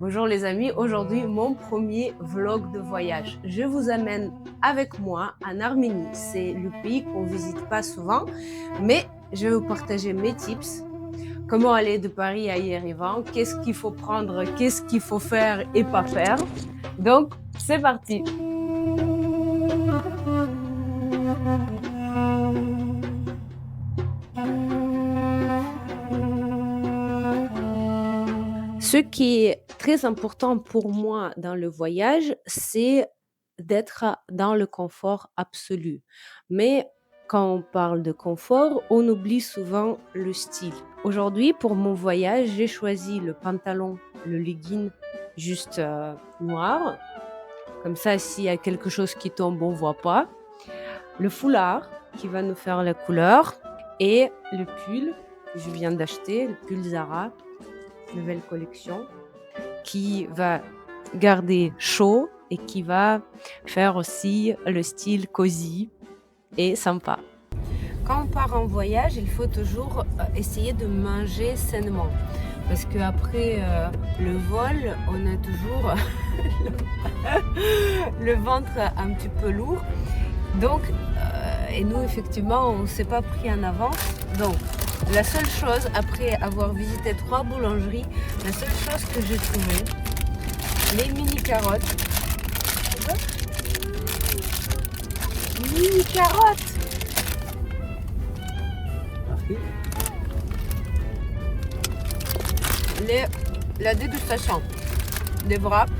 Bonjour les amis, aujourd'hui mon premier vlog de voyage. Je vous amène avec moi en Arménie. C'est le pays qu'on visite pas souvent, mais je vais vous partager mes tips. Comment aller de Paris à Yerevan, qu'est-ce qu'il faut prendre, qu'est-ce qu'il faut faire et pas faire. Donc c'est parti. Ce qui est très important pour moi dans le voyage, c'est d'être dans le confort absolu. Mais quand on parle de confort, on oublie souvent le style. Aujourd'hui, pour mon voyage, j'ai choisi le pantalon, le legging juste noir. Comme ça, s'il y a quelque chose qui tombe, on voit pas. Le foulard qui va nous faire la couleur et le pull que je viens d'acheter, le pull Zara, nouvelle collection, qui va garder chaud et qui va faire aussi le style cosy et sympa. Quand on part en voyage, il faut toujours essayer de manger sainement. Parce qu'après le vol, on a toujours le ventre un petit peu lourd. Donc, et nous, effectivement, on ne s'est pas pris en avance. Donc, la seule chose, après avoir visité 3 boulangeries, la seule chose que j'ai trouvée, les mini carottes. Mini carottes! La dégustation des wraps,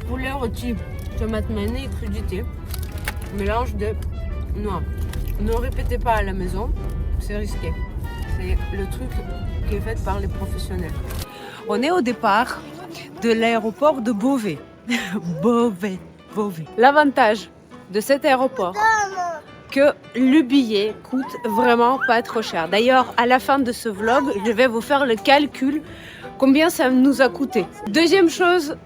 poulet rôti, tomate mayonnaise et crudité, mélange de noix. Ne répétez pas à la maison, c'est risqué. C'est le truc qui est fait par les professionnels. On est au départ de l'aéroport de Beauvais. Beauvais. L'avantage de cet aéroport, que le billet coûte vraiment pas trop cher. D'ailleurs, à la fin de ce vlog, je vais vous faire le calcul combien ça nous a coûté. Deuxième chose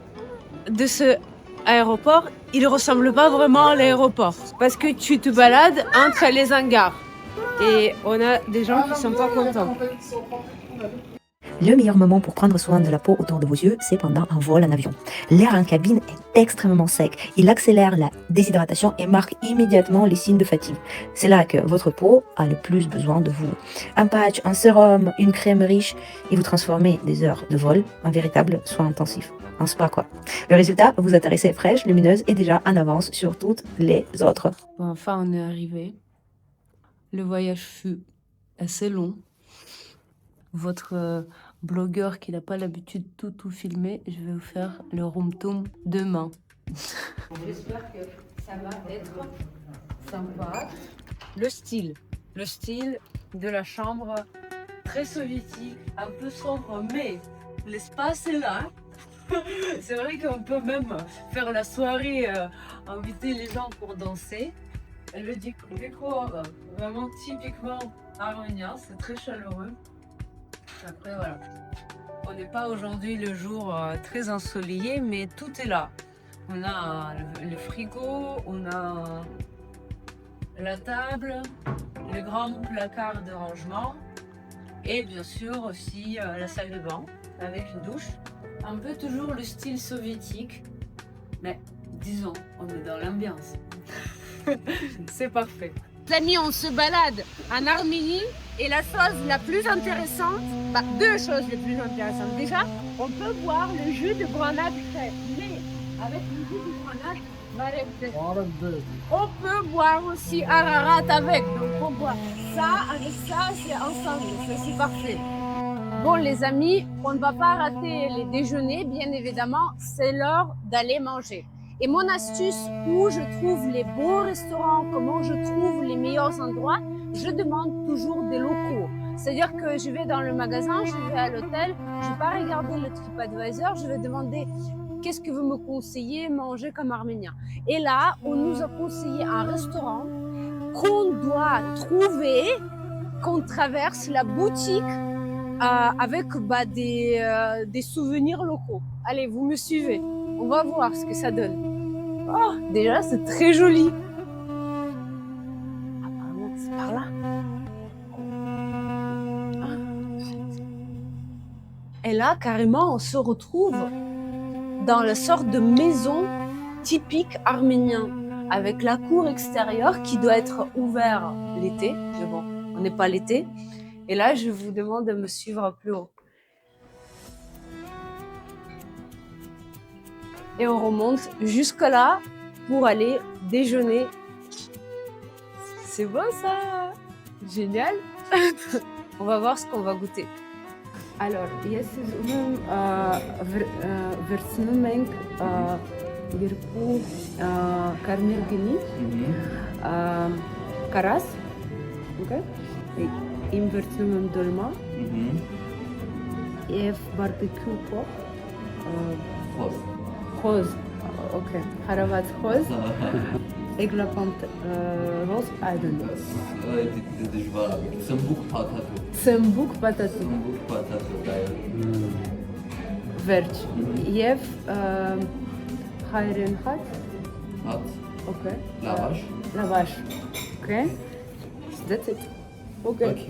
de ce aéroport, il ressemble pas vraiment à l'aéroport parce que tu te balades entre les hangars et on a des gens qui sont pas contents. Le meilleur moment pour prendre soin de la peau autour de vos yeux, c'est pendant un vol en avion. L'air en cabine est extrêmement sec. Il accélère la déshydratation et marque immédiatement les signes de fatigue. C'est là que votre peau a le plus besoin de vous. Un patch, un sérum, une crème riche et vous transformez des heures de vol en véritable soin intensif. Un spa quoi. Le résultat, vous atterrissez fraîche, lumineuse et déjà en avance sur toutes les autres. Bon, enfin, on est arrivé. Le voyage fut assez long. Votre blogueur qui n'a pas l'habitude de tout filmer, je vais vous faire le room tour demain. J'espère que ça va être sympa. Le style de la chambre, très soviétique, un peu sombre, mais l'espace est là. C'est vrai qu'on peut même faire la soirée, inviter les gens pour danser. Le décor, vraiment typiquement arménien, c'est très chaleureux. Après voilà, on n'est pas aujourd'hui le jour très ensoleillé, mais tout est là. On a le frigo, on a la table, le grand placard de rangement et bien sûr aussi la salle de bain avec une douche. Un peu toujours le style soviétique, mais disons, on est dans l'ambiance. C'est parfait. Les amis, on se balade en Arménie et la chose la plus intéressante, deux choses les plus intéressantes. Déjà, on peut boire le jus de grenade frais, mais avec le jus de grenade, on peut boire aussi Ararat avec. Donc on boit ça avec ça, c'est ensemble, c'est parfait. Bon les amis, on ne va pas rater les déjeuners, bien évidemment, c'est l'heure d'aller manger. Et mon astuce où je trouve les beaux restaurants, comment je trouve les meilleurs endroits, je demande toujours des locaux. C'est-à-dire que je vais dans le magasin, je vais à l'hôtel, je ne vais pas regarder le TripAdvisor, je vais demander qu'est-ce que vous me conseillez manger comme arménien. Et là, on nous a conseillé un restaurant qu'on doit trouver, qu'on traverse la boutique avec des souvenirs locaux. Allez, vous me suivez. On va voir ce que ça donne. Oh, déjà, c'est très joli. Apparemment, c'est par là. Et là, carrément, on se retrouve dans la sorte de maison typique arménien, avec la cour extérieure qui doit être ouverte l'été. Mais bon, on n'est pas l'été. Et là, je vous demande de me suivre plus haut. Et on remonte jusque là pour aller déjeuner. C'est beau ça! Génial! On va voir ce qu'on va goûter. Alors, я сезонным версменг вирпу кармиргени карас, okay? Im версменг dolma, ev barbecue pork, rose, okay, haravat rose, eglapant rose, I don't know. Tsembuk patato. Verç. Yev hayren hat. Okay. Lavash. Okay. That's it. Okay.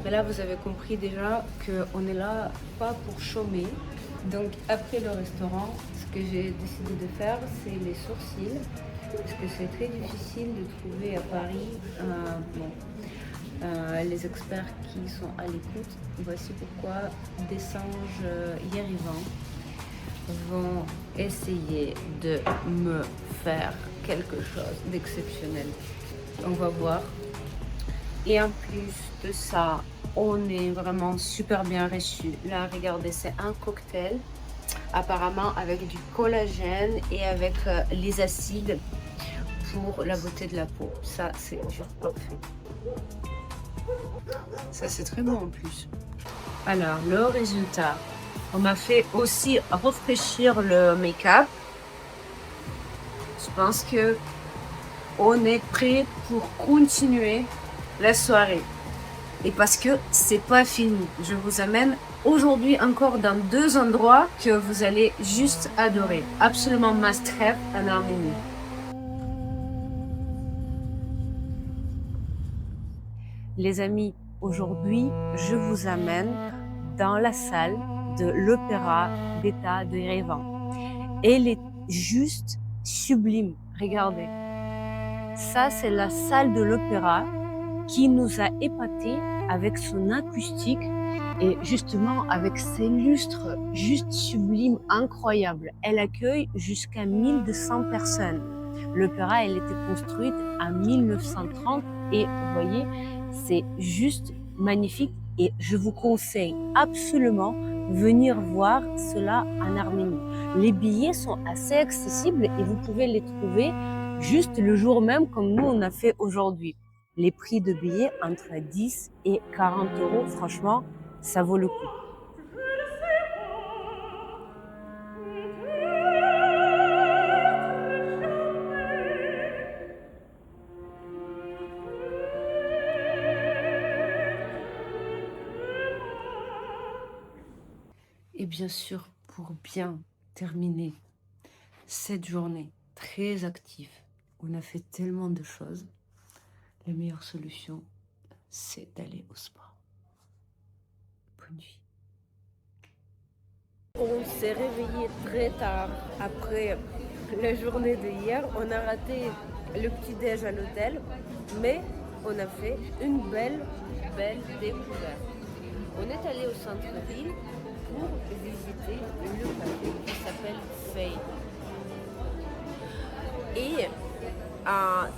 Mais là, vous avez compris déjà qu'on est là pas pour chômer. Donc après le restaurant, ce que j'ai décidé de faire, c'est les sourcils. Parce que c'est très difficile de trouver à Paris les experts qui sont à l'écoute. Voici pourquoi des singes Yerivan vont essayer de me faire quelque chose d'exceptionnel. On va voir. Et en plus de ça, on est vraiment super bien reçus. Là, regardez, c'est un cocktail, apparemment avec du collagène et avec les acides pour la beauté de la peau. Ça, c'est juste parfait. Ça, c'est très bon en plus. Alors, le résultat. On m'a fait aussi rafraîchir le make-up. Je pense que on est prêt pour continuer la soirée. Et parce que c'est pas fini. Je vous amène aujourd'hui encore dans 2 endroits que vous allez juste adorer. Absolument must-have en Arménie. Les amis, aujourd'hui, je vous amène dans la salle de l'Opéra d'État de Yerevan. Elle est juste sublime. Regardez. Ça, c'est la salle de l'Opéra qui nous a épatés avec son acoustique et justement avec ses lustres juste sublimes, incroyables. Elle accueille jusqu'à 1200 personnes. L'opéra, elle était construite en 1930 et vous voyez, c'est juste magnifique et je vous conseille absolument venir voir cela en Arménie. Les billets sont assez accessibles et vous pouvez les trouver juste le jour même comme nous on a fait aujourd'hui. Les prix de billets entre 10 et 40 euros, franchement, ça vaut le coup. Et bien sûr, pour bien terminer cette journée très active, on a fait tellement de choses, la meilleure solution, c'est d'aller au spa. Bonne nuit. On s'est réveillé très tard après la journée de hier. On a raté le petit-déj à l'hôtel, mais on a fait une belle découverte. On est allé au centre-ville pour visiter le café qui s'appelle Fey. Et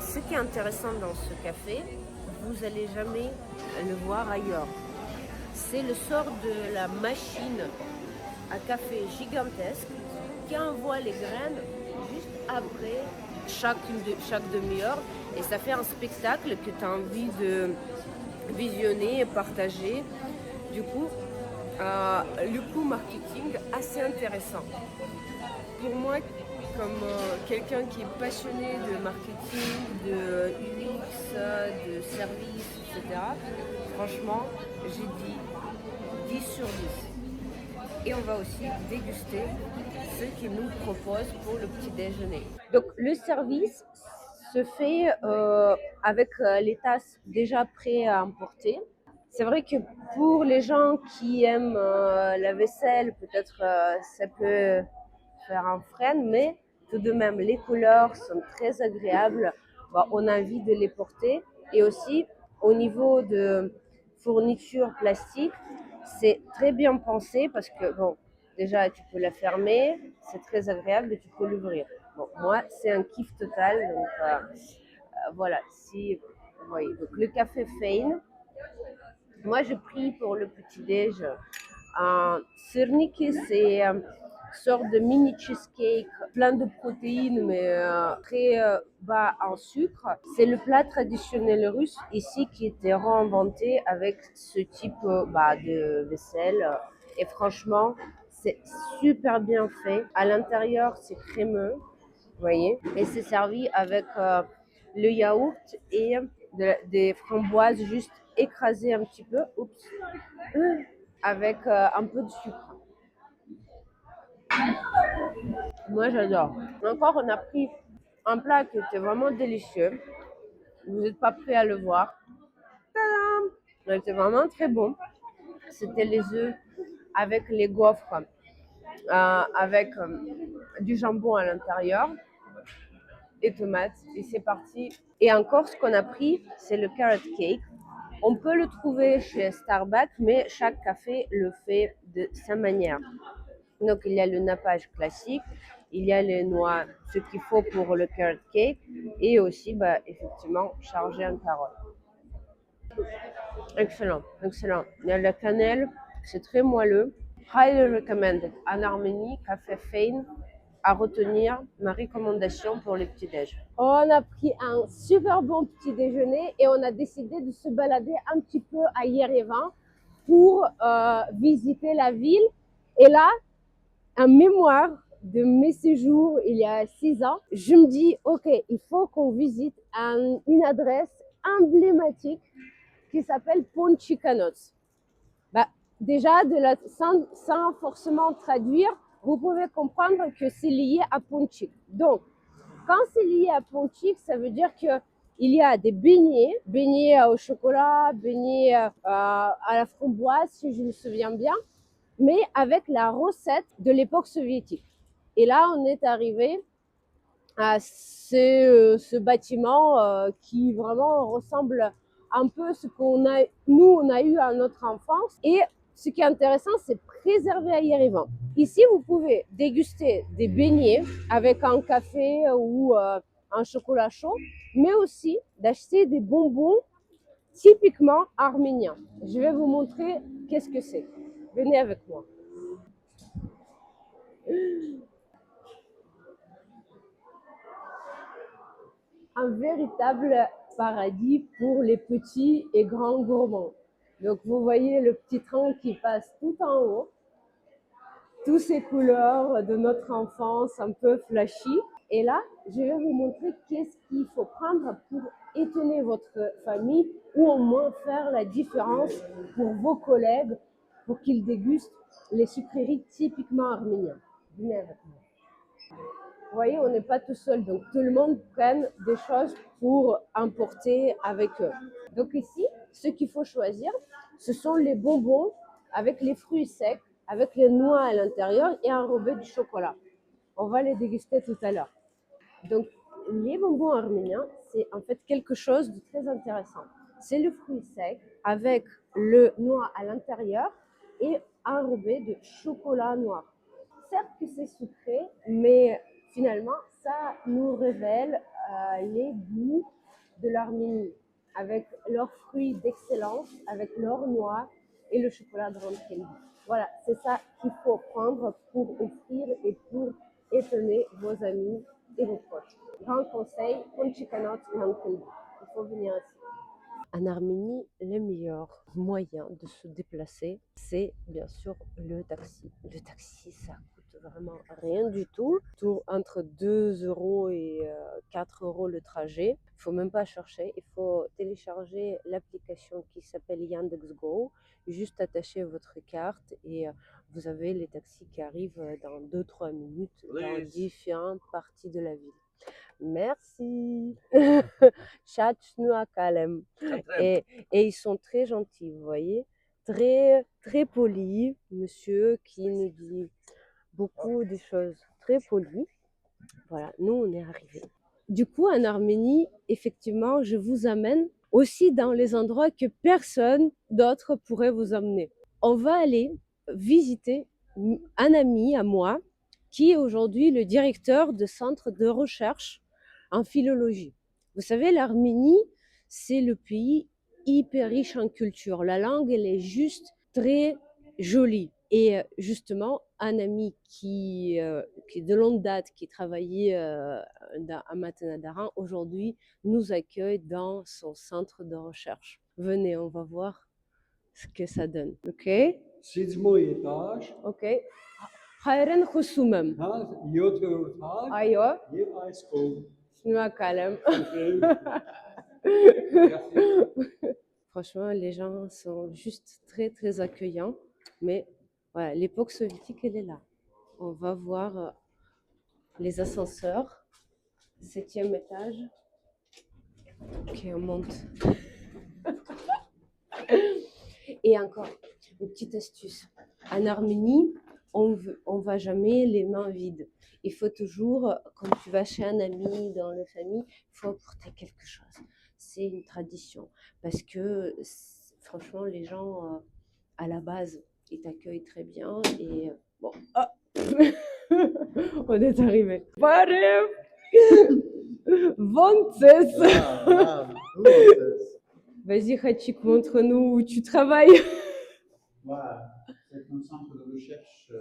ce qui est intéressant dans ce café, vous n'allez jamais le voir ailleurs. C'est le sort de la machine à café gigantesque qui envoie les graines juste après chaque demi-heure. Et ça fait un spectacle que tu as envie de visionner et partager. Du coup, le coup marketing assez intéressant. Pour moi, comme quelqu'un qui est passionné de marketing, de UX, de service, etc., franchement, j'ai dit 10 sur 10. Et on va aussi déguster ce qu'ils nous proposent pour le petit déjeuner. Donc le service se fait avec les tasses déjà prêtes à emporter. C'est vrai que pour les gens qui aiment la vaisselle, peut-être ça peut faire un frein, mais tout de même, les couleurs sont très agréables. Bah, on a envie de les porter. Et aussi, au niveau de fourniture plastique, c'est très bien pensé parce que, bon, déjà, tu peux la fermer, c'est très agréable et tu peux l'ouvrir. Bon, moi, c'est un kiff total. Donc, voilà, si vous voyez. Donc, le café Fein, moi, j'ai pris pour le petit-déj un sirniki, c'est une sorte de mini cheesecake plein de protéines, mais très bas en sucre. C'est le plat traditionnel russe ici qui était réinventé avec ce type de vaisselle. Et franchement, c'est super bien fait. À l'intérieur, c'est crémeux, vous voyez, et c'est servi avec le yaourt et des framboises juste écrasées un petit peu. Oups. Avec un peu de sucre. Moi, j'adore. Encore, on a pris un plat qui était vraiment délicieux. Vous n'êtes pas prêts à le voir. Tadam! Il était vraiment très bon. C'était les œufs avec les gaufres, avec du jambon à l'intérieur et tomates. Et c'est parti. Et encore, ce qu'on a pris, c'est le carrot cake. On peut le trouver chez Starbucks, mais chaque café le fait de sa manière. Donc, il y a le nappage classique, il y a les noix, ce qu'il faut pour le carrot cake, et aussi, effectivement, chargé en carottes. Excellent, excellent. Il y a la cannelle, c'est très moelleux. Highly recommended. En Arménie, café Fein, à retenir ma recommandation pour les petits déj. On a pris un super bon petit déjeuner et on a décidé de se balader un petit peu à Yerevan pour visiter la ville. Et là, un mémoire de mes séjours il y a 6 ans, je me dis, ok, il faut qu'on visite une adresse emblématique qui s'appelle Ponchikanots. Déjà, sans forcément traduire, vous pouvez comprendre que c'est lié à Ponchik. Donc, quand c'est lié à Ponchik, ça veut dire que il y a des beignets au chocolat, beignets à la framboise, si je me souviens bien, mais avec la recette de l'époque soviétique. Et là, on est arrivé à ce bâtiment qui vraiment ressemble un peu à ce qu'on a, nous, on a eu à notre enfance. Et ce qui est intéressant, c'est préservé à Yerevan. Ici, vous pouvez déguster des beignets avec un café ou un chocolat chaud, mais aussi d'acheter des bonbons typiquement arméniens. Je vais vous montrer qu'est-ce que c'est. Venez avec moi. Un véritable paradis pour les petits et grands gourmands. Donc vous voyez le petit train qui passe tout en haut, toutes ces couleurs de notre enfance un peu flashy. Et là, je vais vous montrer qu'est-ce qu'il faut prendre pour étonner votre famille ou au moins faire la différence pour vos collègues pour qu'ils dégustent les sucreries typiquement arméniennes. Venez avec moi. Vous voyez, on n'est pas tout seul, donc tout le monde prenne des choses pour importer avec eux. Donc ici, ce qu'il faut choisir, ce sont les bonbons avec les fruits secs, avec les noix à l'intérieur et enrobés de chocolat. On va les déguster tout à l'heure. Donc, les bonbons arméniens, c'est en fait quelque chose de très intéressant. C'est le fruit sec avec le noix à l'intérieur et enrobé de chocolat noir. Certes que c'est sucré, mais finalement, ça nous révèle les goûts de l'Arménie, avec leurs fruits d'excellence, avec leurs noix et le chocolat de Rankelbi. Voilà, c'est ça qu'il faut prendre pour offrir et pour étonner vos amis et vos proches. Grand conseil, Ponchikanot Rankelbi. Il faut venir ici. En Arménie, le meilleur moyen de se déplacer, c'est bien sûr le taxi. Le taxi, ça coûte vraiment rien du tout. Entre 2 euros et 4 euros le trajet. Il ne faut même pas chercher. Il faut télécharger l'application qui s'appelle Yandex.Go. Juste attacher votre carte et vous avez les taxis qui arrivent dans 2-3 minutes dans différentes parties de la ville. Merci. Chachnoua Kalem. Et ils sont très gentils, vous voyez. Très, très polis, monsieur qui nous dit beaucoup de choses très poli. Voilà, nous, on est arrivés. Du coup, en Arménie, effectivement, je vous amène aussi dans les endroits que personne d'autre pourrait vous emmener. On va aller visiter un ami à moi qui est aujourd'hui le directeur de centre de recherche en philologie. Vous savez, l'Arménie, c'est le pays hyper riche en culture. La langue, elle est juste très jolie. Et justement, un ami qui est de longue date, qui travaillait à Matenadaran, aujourd'hui nous accueille dans son centre de recherche. Venez, on va voir ce que ça donne. Ok? Седьмой этаж. Ok. Hayren Khusumem. Yotga Urtag. Ayo. Ice Shnoa Kalem. Franchement, les gens sont juste très, très accueillants. Mais voilà, l'époque soviétique, elle est là. On va voir les ascenseurs. 7e étage. Ok, on monte. Et encore, une petite astuce. En Arménie, on va jamais les mains vides. Il faut toujours, quand tu vas chez un ami, dans la famille, il faut apporter quelque chose. C'est une tradition. Parce que, franchement, les gens, à la base, ils t'accueillent très bien. Et bon, on est arrivé. Pareil. Vantes. Vas-y, Khachik, montre-nous où tu travailles. Voilà, c'est un centre de recherche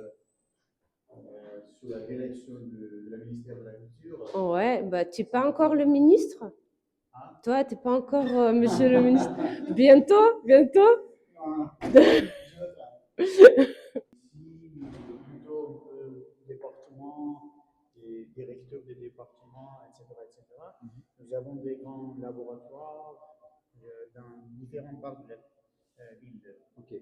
sous la direction du ministère de la Culture. Ouais, bah tu n'es pas encore le ministre. Hein? Toi, tu n'es pas encore monsieur le ministre. Bientôt, bientôt. Non, Ici, plutôt département et directeur des départements, etc., etc. Nous avons des grands laboratoires dans différentes parts de la ville. Ok.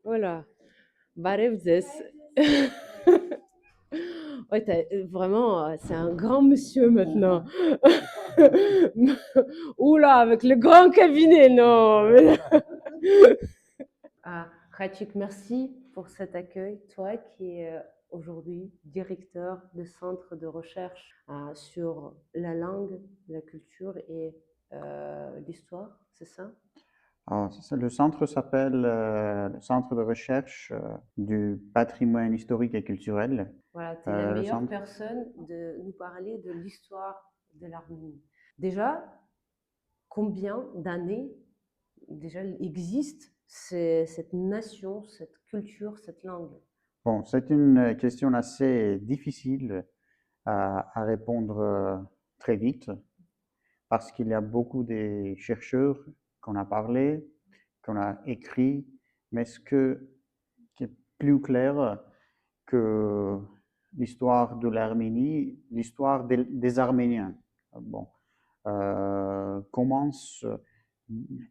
Voilà. Barevzes. Ouais, vraiment, c'est un grand monsieur maintenant. Oula, avec le grand cabinet, non. Ah, Khachik, merci pour cet accueil. Toi qui es aujourd'hui directeur de centre de recherche sur la langue, la culture et l'histoire, c'est ça? Le centre s'appelle le Centre de recherche du patrimoine historique et culturel. Voilà, tu es la meilleure personne de nous parler de l'histoire de l'Arménie. Déjà, combien d'années déjà existe cette nation, cette culture, cette langue? Bon, c'est une question assez difficile à répondre très vite parce qu'il y a beaucoup de chercheurs qu'on a parlé, qu'on a écrit, mais ce qui est plus clair que l'histoire de l'Arménie, l'histoire des Arméniens, bon, commence,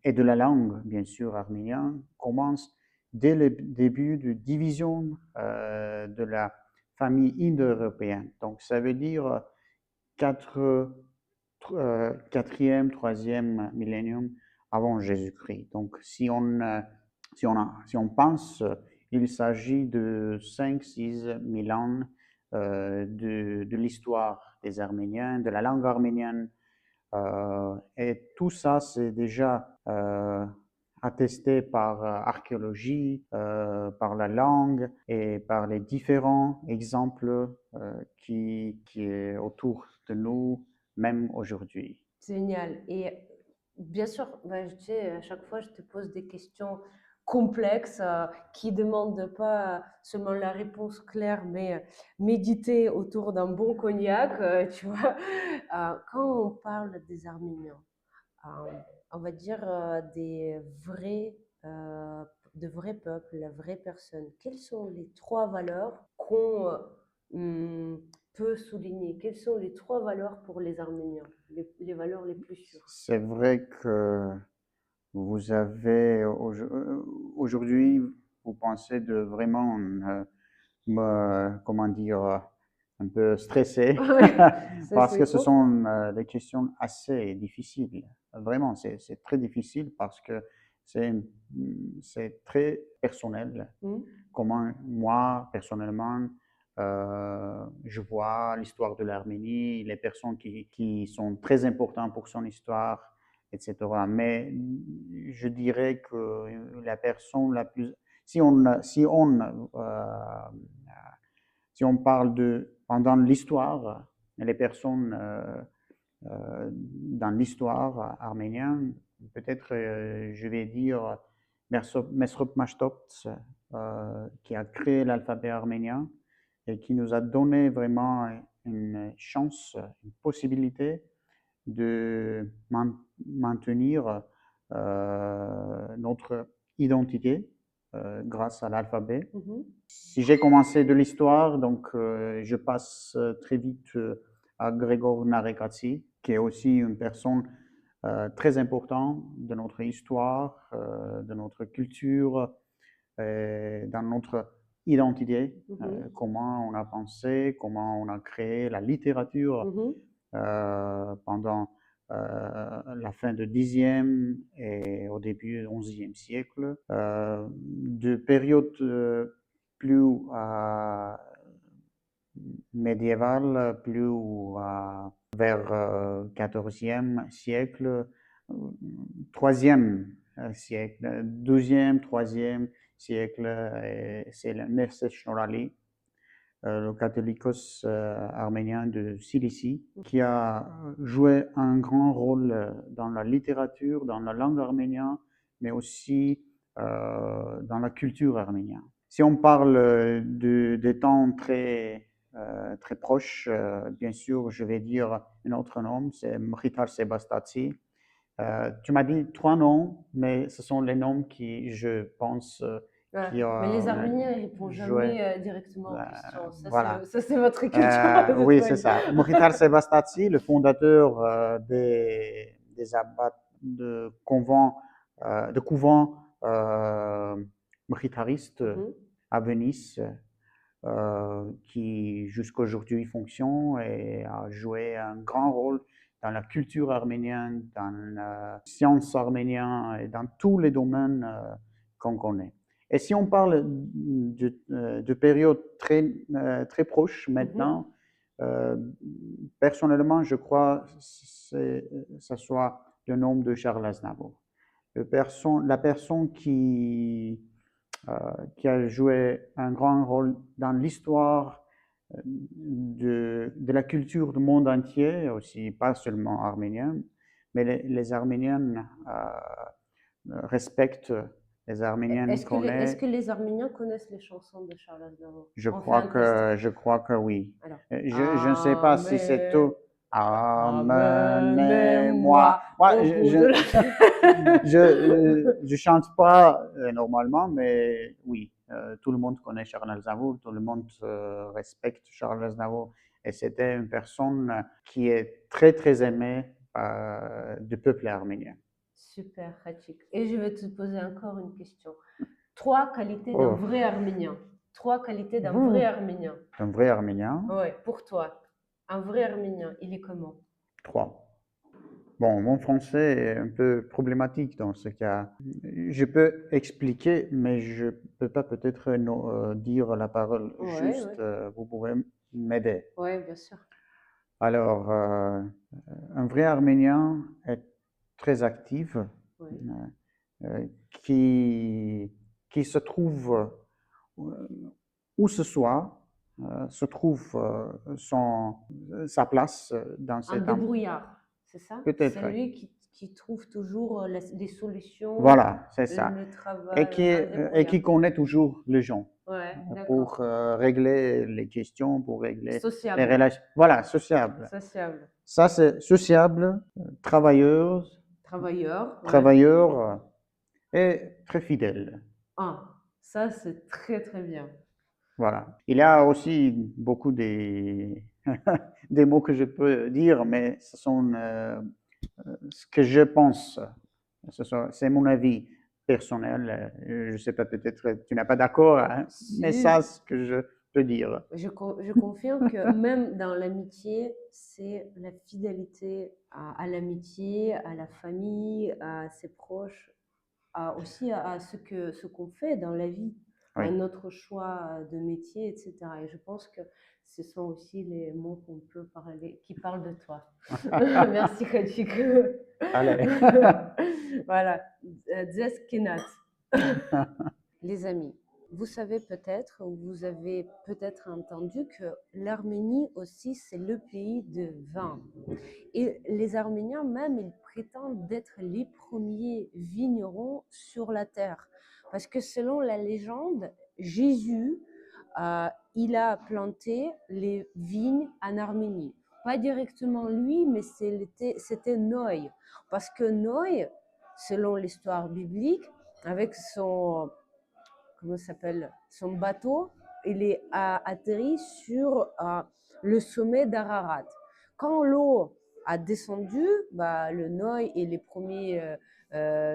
et de la langue, bien sûr, arménienne, commence dès le début de division de la famille indo-européenne. Donc, ça veut dire 4e, 3e millénium avant Jésus-Christ. Donc, si on pense, il s'agit de 5-6 000 ans de l'histoire des Arméniens, de la langue arménienne. Et tout ça, c'est déjà attesté par archéologie, par la langue et par les différents exemples qui est autour de nous, même aujourd'hui. Génial. Et bien sûr, bah, tu sais, à chaque fois, je te pose des questions complexes qui ne demandent pas seulement la réponse claire, mais méditer autour d'un bon cognac, tu vois. Quand on parle des Arméniens, on va dire de vrais peuples, la vraie personne, quelles sont les 3 valeurs qu'on peut souligner? Quelles sont les 3 valeurs pour les Arméniens, les valeurs les plus sûres? C'est vrai que vous avez aujourd'hui, vous pensez de vraiment comment dire, un peu stressé parce que ce sont des questions assez difficiles. Vraiment, c'est très difficile parce que c'est c'est très personnel. Mhm. Comment moi, personnellement, je vois l'histoire de l'Arménie, les personnes qui sont très importantes pour son histoire, etc. Mais je dirais que la personne la plus... Si si on parle de pendant l'histoire, les personnes dans l'histoire arménienne, peut-être je vais dire Mesrop Mashtopt, qui a créé l'alphabet arménien et qui nous a donné vraiment une chance, une possibilité de maintenir notre identité grâce à l'alphabet. Mhm. Si j'ai commencé de l'histoire, donc je passe très vite à Grégor Narekatsi, qui est aussi une personne très importante de notre histoire, de notre culture, dans notre identité, Mhm. comment on a pensé, comment on a créé la littérature Mhm. pendant la fin du Xe et au début du XIe siècle, de périodes plus médiévales, plus vers XIVe siècle, troisième siècle, deuxième, troisième siècle, c'est le Nefse Shnorali, le catholicos arménien de Cilicie, qui a joué un grand rôle dans la littérature, dans la langue arménienne, mais aussi dans la culture arménienne. Si on parle des temps très proches, bien sûr, je vais dire un autre nom, c'est Mkhitar Sebastati. Tu m'as dit 3 noms, mais ce sont les noms qui, je pense, Ouais. qui Mais les ont Arméniens, ils répondent joué. jamais directement aux questions. Voilà. Ça, c'est votre culture de Oui, c'est toute ça. Mkhitar Sebastati, le fondateur des abbats de couvents mkhitaristes manière. à Venise, qui jusqu'à aujourd'hui fonctionne et a joué un grand rôle dans la culture arménienne, dans la science arménienne et dans tous les domaines qu'on connaît. Et si on parle de périodes très proches maintenant, personnellement, je crois que ce soit le nom de Charles Aznavour. La personne qui a joué un grand rôle dans l'histoire de la culture du monde entier, aussi pas seulement arménien, mais les Arméniens respectent, les Arméniens Est-ce connaissent. que les Arméniens connaissent les chansons de Charles Aznavour? Je On fait un test. je crois que oui. Alors, Je ne sais pas si c'est tout. Amenez-moi. amenez-moi Moi, au bout de la... je chante pas normalement, mais oui, tout le monde connaît Charles Aznavour, tout le monde respecte Charles Aznavour, et c'était une personne qui est très aimée du peuple arménien. Super, Khachik. Et je vais te poser encore une question. 3 qualités d'un Oh, vrai Arménien. 3 qualités d'un vrai Arménien. un vrai Arménien, Ouais, pour toi. Un vrai Arménien, il est comment? 3. Bon, mon français est un peu problématique dans ce cas. Je peux expliquer, mais je ne peux pas peut-être dire la parole Ouais, juste. Vous pouvez m'aider. ouais, bien sûr. Alors, un vrai Arménien est très actif, Ouais. euh, qui se trouve où ce soit, se trouve sa place dans Un cet... débrouillard, c'est ça? Peut-être. C'est lui qui trouve toujours des solutions, Voilà, c'est ça. le travail, un Et débrouillard. qui connaît toujours les gens Ouais, pour d'accord. régler les questions, pour régler les Sociable, relations. Voilà, sociable. sociable. Ça, c'est sociable, travailleur, Travailleur, ouais. travailleur et très fidèle. Ah, ça c'est très bien. Voilà. Il y a aussi beaucoup des mots que je peux dire, mais ce sont ce que je pense. C'est mon avis personnel. Je ne sais pas, peut-être tu n'es pas d'accord, hein, mais Si, ça, c'est ce que je peux dire. je confirme que même dans l'amitié, c'est la fidélité à l'amitié, à la famille, à ses proches. aussi à ce qu'on fait dans la vie, à Oui. notre choix de métier, etc. Et je pense que ce sont aussi les mots qu'on peut parler, qui parlent de toi. Merci, Khadjik. Allez. Voilà, Zeskinat. Les amis, vous savez peut-être, ou vous avez peut-être entendu que l'Arménie aussi, c'est le pays de vin. Et les Arméniens même, ils prétendent être les premiers vignerons sur la terre. Parce que selon la légende, Jésus, il a planté les vignes en Arménie. Pas directement lui, mais c'était Noé. Parce que Noé, selon l'histoire biblique, avec comment s'appelle, son bateau, il est atterri sur le sommet d'Ararat. Quand l'eau a descendu, le Noé et les premiers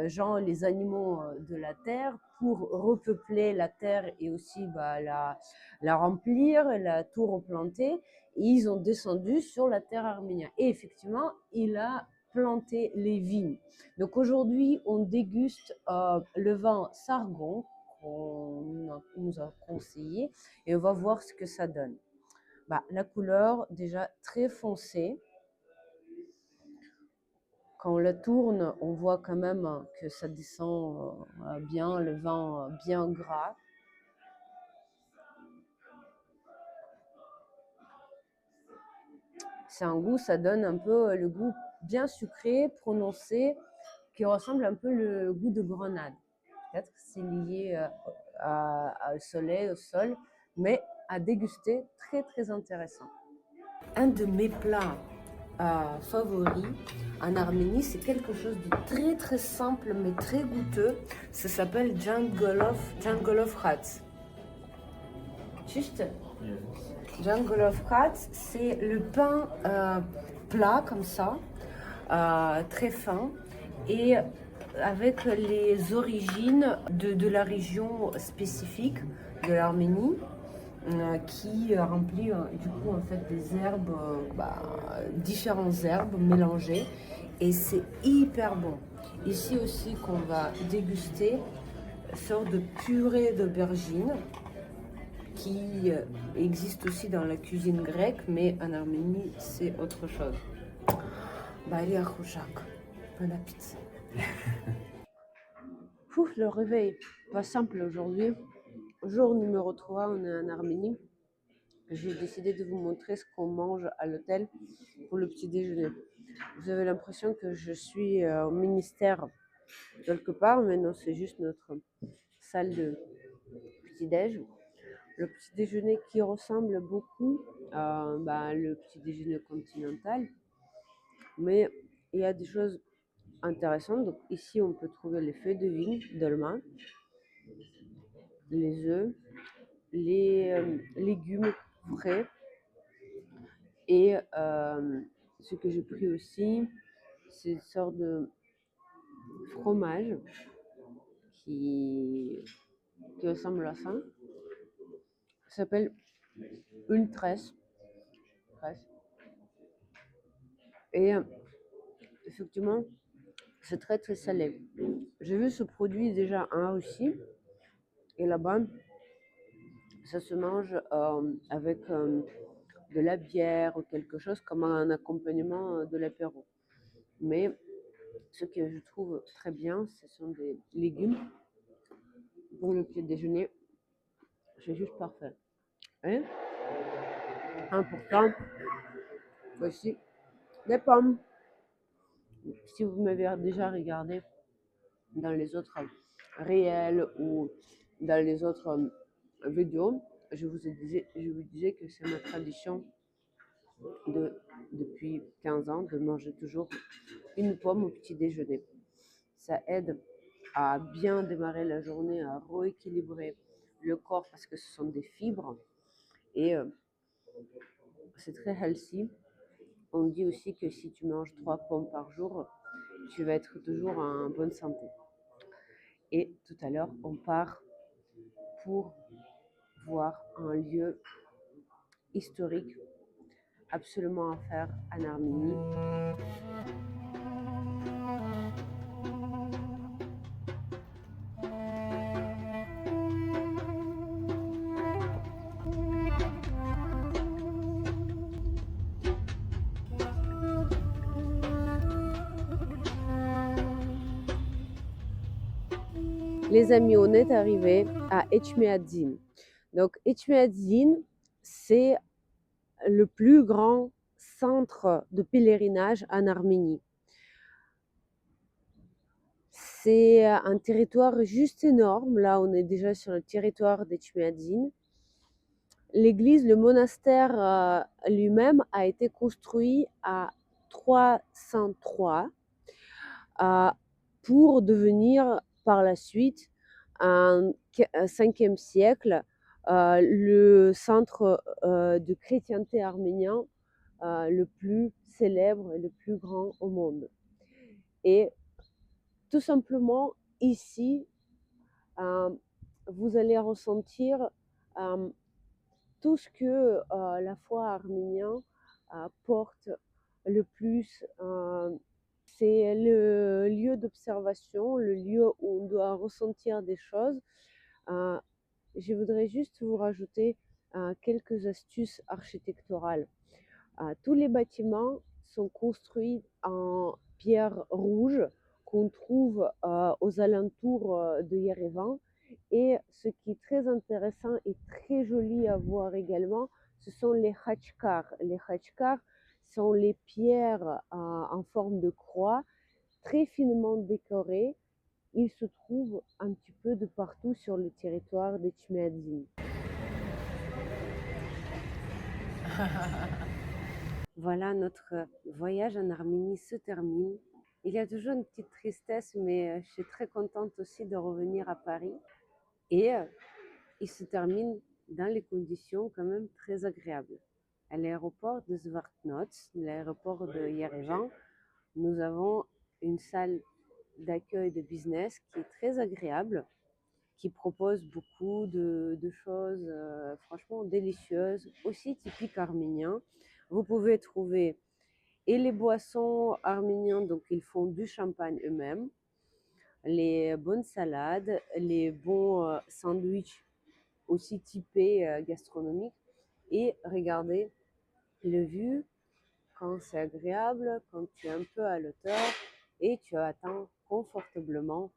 gens, les animaux de la terre, pour repeupler la terre et aussi la remplir, la tout replanter, ils ont descendu sur la terre arménienne. Et effectivement, il a planté les vignes. Donc aujourd'hui, on déguste le vin Sargon qu'on nous a conseillé et on va voir ce que ça donne. La couleur déjà très foncée. Quand on la tourne, on voit quand même que ça descend bien, le vin bien gras. C'est un goût, ça donne un peu le goût bien sucré, prononcé, qui ressemble un peu le goût de grenade. Peut-être que c'est lié au soleil, au sol, mais à déguster, très très intéressant. Un de mes plats favoris en Arménie, c'est quelque chose de très très simple mais très goûteux. Ça s'appelle Jangolov Khats. Juste. Jangolov Khats, c'est le pain plat comme ça, très fin, et avec les origines de la région spécifique de l'Arménie, qui remplit du coup en fait des herbes, différentes herbes mélangées, et c'est hyper bon. Ici aussi qu'on va déguster une sorte de purée d'aubergine qui existe aussi dans la cuisine grecque, mais en Arménie c'est autre chose. Bali Akhoshak, bon appétit. Le réveil, pas simple aujourd'hui. Jour numéro 3, on est en Arménie. J'ai décidé de vous montrer ce qu'on mange à l'hôtel pour le petit déjeuner. Vous avez l'impression que je suis au ministère quelque part, mais non, c'est juste notre salle de petit-déj. Le petit déjeuner qui ressemble beaucoup à le petit déjeuner continental, mais il y a des choses intéressantes. Donc ici, on peut trouver les feuilles de vigne, dolma, les œufs, les légumes frais. Et ce que j'ai pris aussi, c'est une sorte de fromage qui ressemble à ça. Ça s'appelle une tresse. Et effectivement, c'est très très salé. J'ai vu ce produit déjà en Russie. Et là-bas, ça se mange avec de la bière ou quelque chose comme un accompagnement de l'apéro. Mais ce que je trouve très bien, ce sont des légumes pour le petit déjeuner. C'est juste parfait. Et important, aussi, des pommes. Si vous m'avez déjà regardé dans les autres réels ou dans les autres vidéos, je vous disais que c'est ma tradition depuis 15 ans de manger toujours une pomme au petit déjeuner. Ça aide à bien démarrer la journée, à rééquilibrer le corps parce que ce sont des fibres et c'est très healthy. On dit aussi que si tu manges 3 pommes par jour, tu vas être toujours en bonne santé. Et tout à l'heure, on part pour voir un lieu historique absolument à faire en Arménie. Les amis, on est arrivé à Etchmiadzin. Donc, Etchmiadzin, c'est le plus grand centre de pèlerinage en Arménie. C'est un territoire juste énorme. Là, on est déjà sur le territoire d'Etchmiadzin. L'église, le monastère lui-même a été construit à 303 pour devenir par la suite, en 5e siècle, le centre de chrétienté arménien le plus célèbre et le plus grand au monde. Et tout simplement, ici, vous allez ressentir tout ce que la foi arménienne porte le plus. C'est le lieu d'observation, le lieu où on doit ressentir des choses. Je voudrais juste vous rajouter quelques astuces architecturales. Tous les bâtiments sont construits en pierre rouge qu'on trouve aux alentours de Yerevan. Et ce qui est très intéressant et très joli à voir également, ce sont les khachkars. Les khachkars sont les pierres en forme de croix, très finement décorées. Ils se trouvent un petit peu de partout sur le territoire d'Etchmiadzin. Voilà, notre voyage en Arménie se termine. Il y a toujours une petite tristesse, mais je suis très contente aussi de revenir à Paris. Et il se termine dans les conditions quand même très agréables. À l'aéroport de Zvartnots, l'aéroport de Yerevan, nous avons une salle d'accueil de business qui est très agréable, qui propose beaucoup de choses franchement délicieuses, aussi typiques arméniens. Vous pouvez trouver et les boissons arméniennes, donc ils font du champagne eux-mêmes, les bonnes salades, les bons sandwichs aussi typés gastronomiques. Et regardez le vue, quand c'est agréable, quand tu es un peu à l'auteur et tu attends confortablement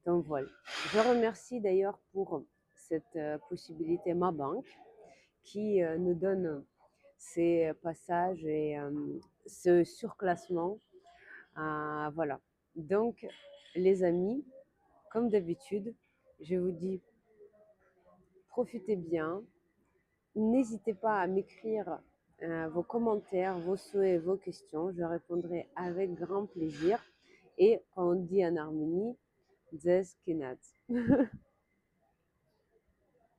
ton vol. Je remercie d'ailleurs pour cette possibilité ma banque qui nous donne ces passages et ce surclassement. Voilà. Donc, les amis, comme d'habitude, je vous dis, profitez bien. N'hésitez pas à m'écrire vos commentaires, vos souhaits, vos questions. Je répondrai avec grand plaisir. Et quand on dit en Arménie, Zez Kenat.